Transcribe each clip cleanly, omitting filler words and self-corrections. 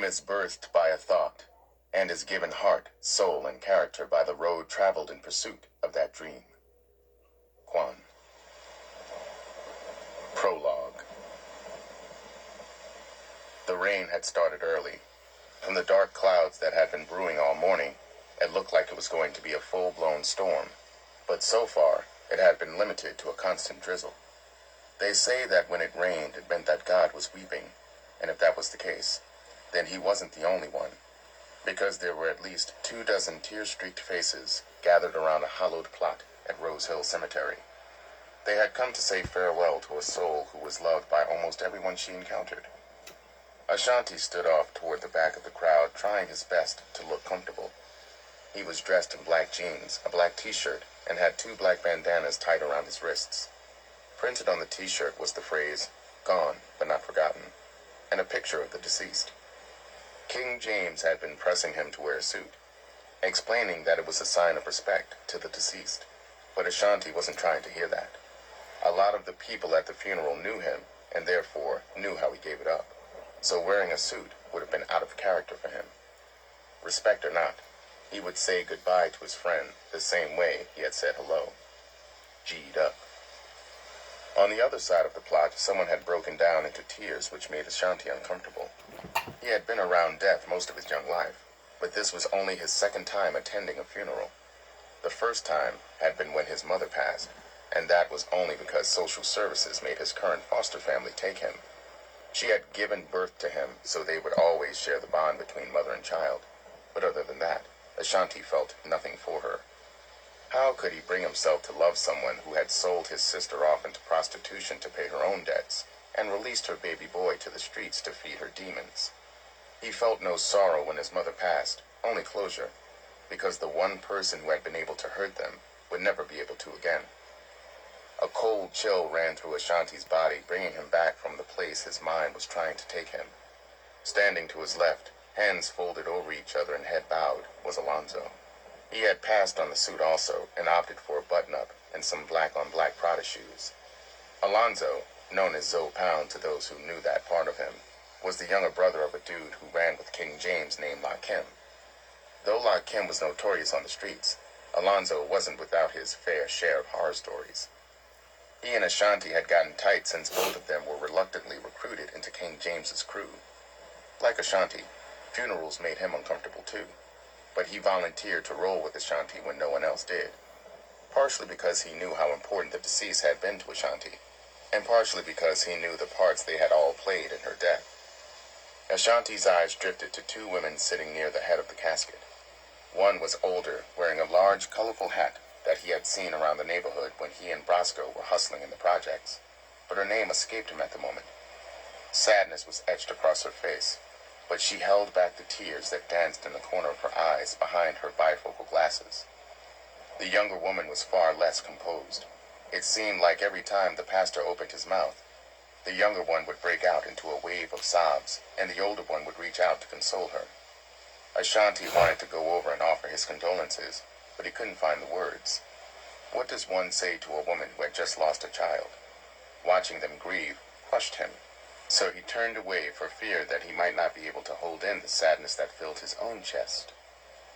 is birthed by a thought, and is given heart, soul, and character by the road traveled in pursuit of that dream. Quan. Prologue. The rain had started early. From the dark clouds that had been brewing all morning, it looked like it was going to be a full-blown storm, but so far it had been limited to a constant drizzle. They say that when it rained, it meant that God was weeping, and if that was the case, then he wasn't the only one, because there were at least 24 tear-streaked faces gathered around a hallowed plot at Rose Hill Cemetery. They had come to say farewell to a soul who was loved by almost everyone she encountered. Ashanti stood off toward the back of the crowd, trying his best to look comfortable. He was dressed in black jeans, a black t-shirt, and had 2 black bandanas tied around his wrists. Printed on the t-shirt was the phrase, "Gone, but not forgotten," and a picture of the deceased. King James had been pressing him to wear a suit, explaining that it was a sign of respect to the deceased, but Ashanti wasn't trying to hear that. A lot of the people at the funeral knew him, and therefore knew how he gave it up, so wearing a suit would have been out of character for him. Respect or not, he would say goodbye to his friend the same way he had said hello. G'd up. On the other side of the plot, someone had broken down into tears, which made Ashanti uncomfortable. He had been around death most of his young life, but this was only his second time attending a funeral. The first time had been when his mother passed, and that was only because social services made his current foster family take him. She had given birth to him, so they would always share the bond between mother and child. But other than that, Ashanti felt nothing for her. How could he bring himself to love someone who had sold his sister off into prostitution to pay her own debts, and released her baby boy to the streets to feed her demons? He felt no sorrow when his mother passed, only closure, because the one person who had been able to hurt them would never be able to again. A cold chill ran through Ashanti's body, bringing him back from the place his mind was trying to take him. Standing to his left, hands folded over each other and head bowed, was Alonzo. He had passed on the suit also, and opted for a button-up and some black-on-black Prada shoes. Alonzo, known as Zoe Pound to those who knew that part of him, was the younger brother of a dude who ran with King James named Lakim. Though Lakim was notorious on the streets, Alonzo wasn't without his fair share of horror stories. He and Ashanti had gotten tight since both of them were reluctantly recruited into King James's crew. Like Ashanti, funerals made him uncomfortable too, but he volunteered to roll with Ashanti when no one else did, partially because he knew how important the deceased had been to Ashanti, and partially because he knew the parts they had all played in her death. Ashanti's eyes drifted to 2 women sitting near the head of the casket. One was older, wearing a large, colorful hat that he had seen around the neighborhood when he and Brosco were hustling in the projects, but her name escaped him at the moment. Sadness was etched across her face, but she held back the tears that danced in the corner of her eyes behind her bifocal glasses. The younger woman was far less composed. It seemed like every time the pastor opened his mouth, the younger one would break out into a wave of sobs, and the older one would reach out to console her. Ashanti wanted to go over and offer his condolences, but he couldn't find the words. What does one say to a woman who had just lost a child? Watching them grieve crushed him, so he turned away for fear that he might not be able to hold in the sadness that filled his own chest.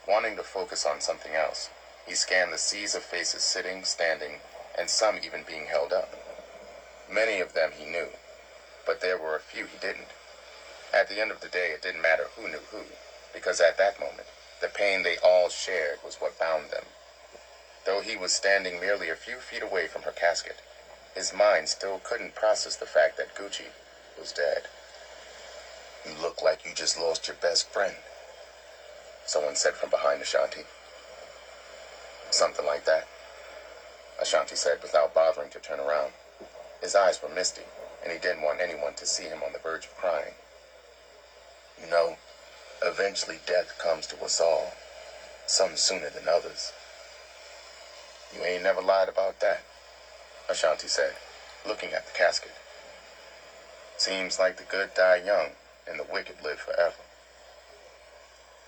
Wanting to focus on something else, he scanned the seas of faces sitting, standing, and some even being held up. Many of them he knew, but there were a few he didn't. At the end of the day, it didn't matter who knew who, because at that moment, the pain they all shared was what bound them. Though he was standing merely a few feet away from her casket, his mind still couldn't process the fact that Gucci was dead. "You look like you just lost your best friend," someone said from behind Ashanti. "Something like that," Ashanti said without bothering to turn around. His eyes were misty, and he didn't want anyone to see him on the verge of crying. "You know, eventually death comes to us all, some sooner than others." "You ain't never lied about that," Ashanti said, looking at the casket. "Seems like the good die young and the wicked live forever."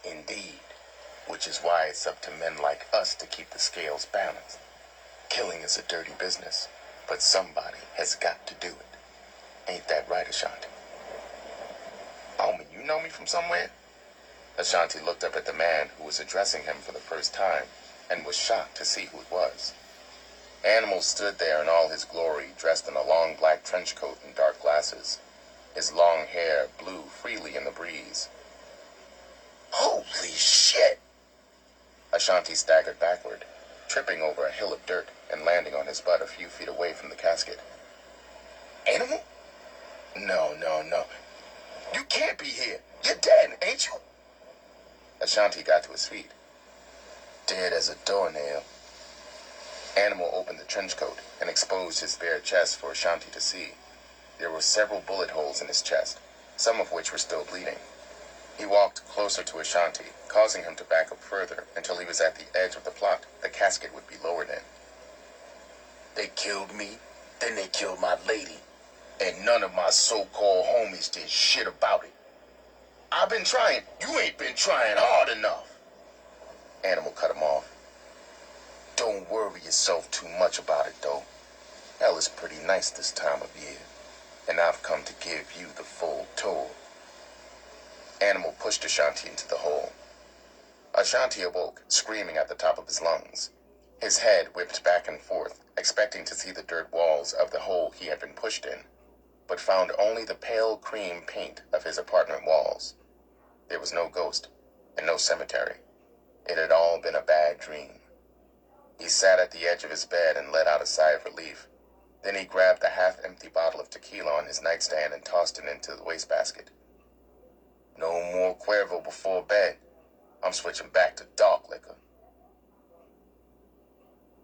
"Indeed, which is why it's up to men like us to keep the scales balanced. Killing is a dirty business, but somebody has got to do it. Ain't that right, Ashanti?" "Homie, you You know me from somewhere? Ashanti looked up at the man who was addressing him for the first time and was shocked to see who it was. Animal stood there in all his glory, dressed in a long black trench coat and dark glasses. His long hair blew freely in the breeze. Holy shit! Ashanti staggered backward, tripping over a hill of dirt and landing on his butt a few feet away from the casket. Animal? No. You can't be here. You're dead, ain't you? Ashanti got to his feet. Dead as a doornail. Animal opened the trench coat and exposed his bare chest for Ashanti to see. There were several bullet holes in his chest, some of which were still bleeding. He walked closer to Ashanti, causing him to back up further until he was at the edge of the plot the casket would be lowered in. They killed me, then they killed my lady, and none of my so-called homies did shit about it. I've been trying. You ain't been trying hard enough. Animal cut him off. Don't worry yourself too much about it, though. Hell is pretty nice this time of year, and I've come to give you the full tour. Animal pushed Ashanti into the hole. Ashanti awoke, screaming at the top of his lungs. His head whipped back and forth, expecting to see the dirt walls of the hole he had been pushed in, but found only the pale cream paint of his apartment walls. There was no ghost, and no cemetery. It had all been a bad dream. He sat at the edge of his bed and let out a sigh of relief. Then he grabbed the half-empty bottle of tequila on his nightstand and tossed it into the wastebasket. No more Cuervo before bed. I'm switching back to dark liquor.